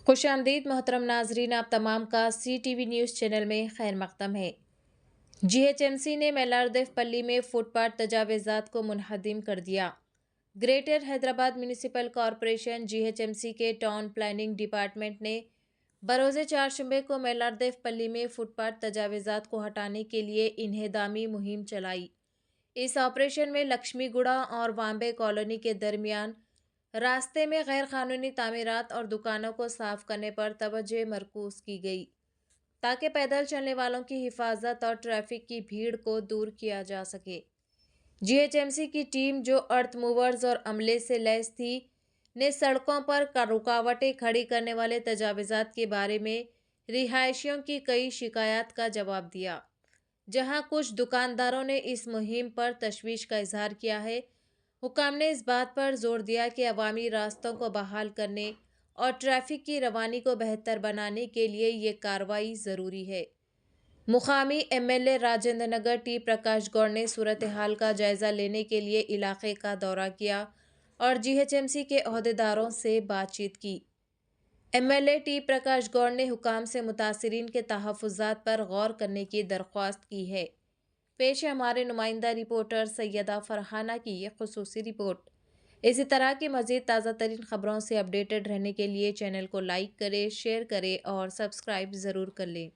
खुशामदीद मोहतरम नाजरीन, आप तमाम का CTV न्यूज़ चैनल में खैर मकदम है। GHMC ने मेलारदेवपल्ली में फुटपाथ तजावीज़ात को मुनहदिम कर दिया। Greater Hyderabad municipal corporation GHMC के टाउन प्लानिंग डिपार्टमेंट ने बरोज़े चारशंबे को मेलारदेवपल्ली में फुटपाथ तजावीज़ात को हटाने के लिए इन्हेदामी मुहिम चलाई। इस ऑपरेशन में लक्ष्मीगुड़ा और वाम्बे कॉलोनी के दरमियान रास्ते में गैर कानूनी तामीरात और दुकानों को साफ करने पर तवज्जो मरकूज की गई ताकि पैदल चलने वालों की हिफाजत और ट्रैफिक की भीड़ को दूर किया जा सके। GHMC की टीम, जो अर्थ मूवर्स और अमले से लैस थी, ने सड़कों पर रुकावटें खड़ी करने वाले तजावीज़ात के बारे में रिहायशियों की कई शिकायत का जवाब दिया। जहां कुछ दुकानदारों ने इस मुहिम पर तशवीश का इजहार किया है, हुकाम ने इस बात पर जोर दिया कि अवामी रास्तों को बहाल करने और ट्रैफिक की रवानी को बेहतर बनाने के लिए ये कार्रवाई ज़रूरी है। मुकामी MLA राजेंद्र नगर T प्रकाश गौड़ ने सूरत हाल का जायज़ा लेने के लिए इलाके का दौरा किया और GHMC के अहदेदारों से बातचीत की। MLA T प्रकाश गौड़ ने हुकाम से मुतासिरीन के तहफ़्फ़ुज़ात पर गौर करने की दरख्वास्त की है। पेश है हमारे नुमाइंदा रिपोर्टर सैयदा फरहाना की ये खुसूसी रिपोर्ट। इसी तरह की मज़ीद ताज़ा तरीन ख़बरों से अपडेटेड रहने के लिए चैनल को लाइक करें, शेयर करें और सब्सक्राइब ज़रूर कर लें।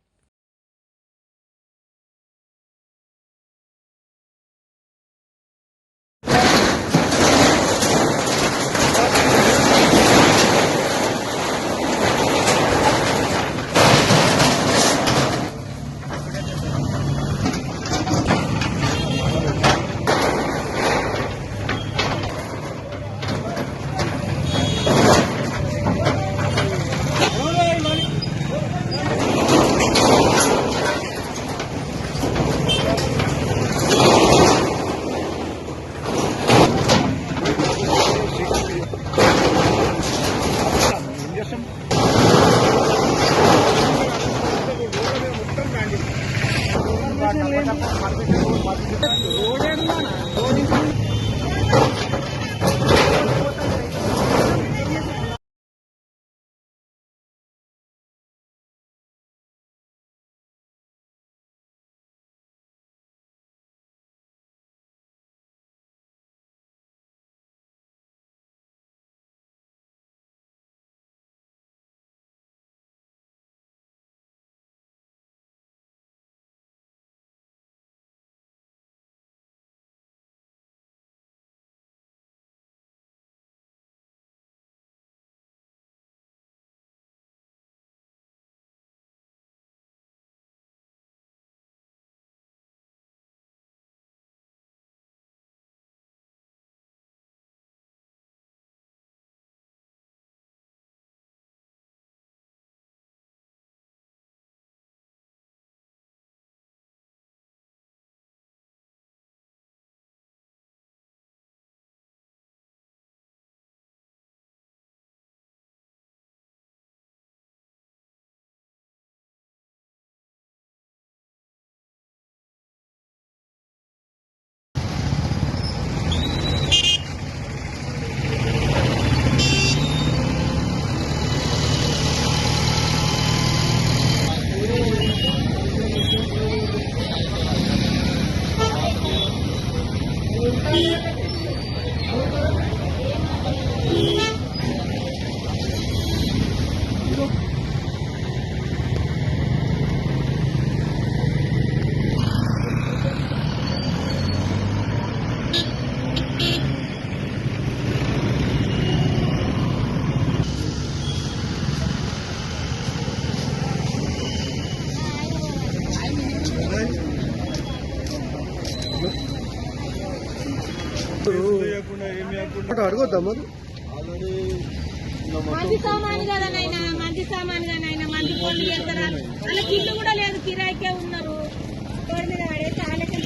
అడగొద్దా మరి మంచి సామాన్ కదా నైనా, మంచి సామాన్ గా నైనా, మంచి పనులు చేస్తారా? వాళ్ళకి ఇల్లు కూడా లేదు, కిరాయికే ఉన్నారు. రోడ్డు మీద పడేసి వాళ్ళకి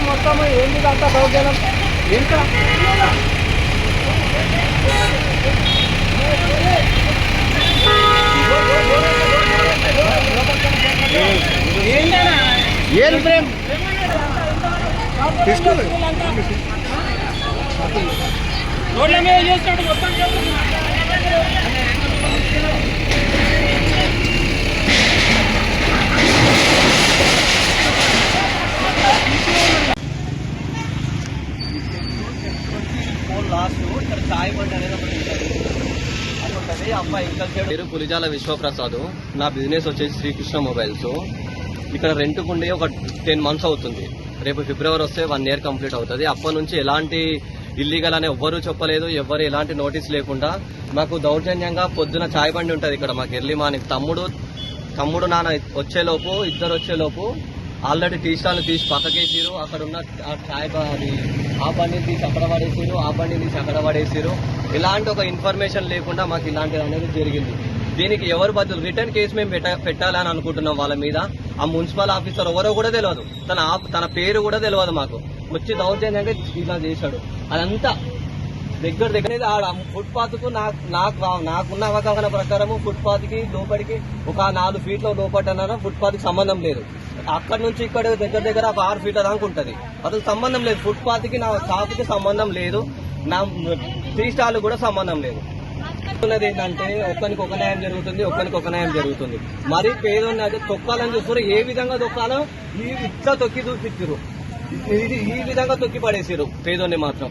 మొత్తం ఏంది అంత దౌర్జన్యం ఇంకా ఏం ప్రేమ్ తీసుకోలేదు రోడ్ల మీద చేస్తాడు మొత్తం ఇక్కడ చాయ్ బండి అనేది ఒకటి ఉంటుంది. అబ్బాయి ఇంకా పేరు పులిజాల విశ్వప్రసాద్. నా బిజినెస్ వచ్చేసి శ్రీకృష్ణ మొబైల్స్. ఇక్కడ రెంట్కు ఉండి ఒక 10 months అవుతుంది. రేపు ఫిబ్రవరి వస్తే 1 year కంప్లీట్ అవుతుంది. అప్పటి నుంచి ఎలాంటి ఇల్లీగల్ అని ఎవ్వరూ చెప్పలేదు, ఎవ్వరు ఎలాంటి నోటీస్ లేకుండా మాకు దౌర్జన్యంగా పొద్దున చాయ్ బండి ఉంటుంది ఇక్కడ మాకు ఎర్లీ మార్నింగ్. తమ్ముడు నాన్న వచ్చేలోపు, ఇద్దరు వచ్చేలోపు ఆల్రెడీ టీ స్టాల్ తీసి పక్కకేసారు. అక్కడ ఉన్న చాయ్ ఆ బండిని తీసి అక్కడ పడేసారు, ఆ బండిని తీసి అక్కడ పడేసారు. ఇలాంటి ఒక ఇన్ఫర్మేషన్ లేకుండా మాకు ఇలాంటిది అనేది జరిగింది. దీనికి ఎవరు బదులు రిటర్న్ కేసు మేము పెట్టాలని అనుకుంటున్నాం వాళ్ళ మీద. ఆ మున్సిపల్ ఆఫీసర్ ఎవరో కూడా తెలియదు, తన పేరు కూడా తెలియదు మాకు. వచ్చి దౌర్జన్యంగా ఇలా చేశాడు. అదంతా దగ్గర ఆడ ఫుట్పాత్ కు నాకున్న అవగాహన ప్రకారము ఫుట్పాత్ కి లోపలికి ఒక 4 feet లోపల ఫుట్పాత్ కి సంబంధం లేదు. అక్కడ నుంచి ఇక్కడ దగ్గర ఒక 6 feet దాకా ఉంటది. అసలు సంబంధం లేదు. ఫుట్పాత్ కి నా షాప్ కి సంబంధం లేదు, నా టీ స్టాల్ కూడా సంబంధం లేదు. ఉన్నది ఏంటంటే ఒక్కరికి ఒక న్యాయం జరుగుతుంది, ఒక్కరికి ఒక న్యాయం జరుగుతుంది. మరి పేదోన్ని అయితే తొక్కాలని చూస్తారు. ఏ విధంగా తొక్కాలో ఇట్లా తొక్కి చూపించారు, ఈ విధంగా తొక్కి పడేసారు పేదోన్ని మాత్రం.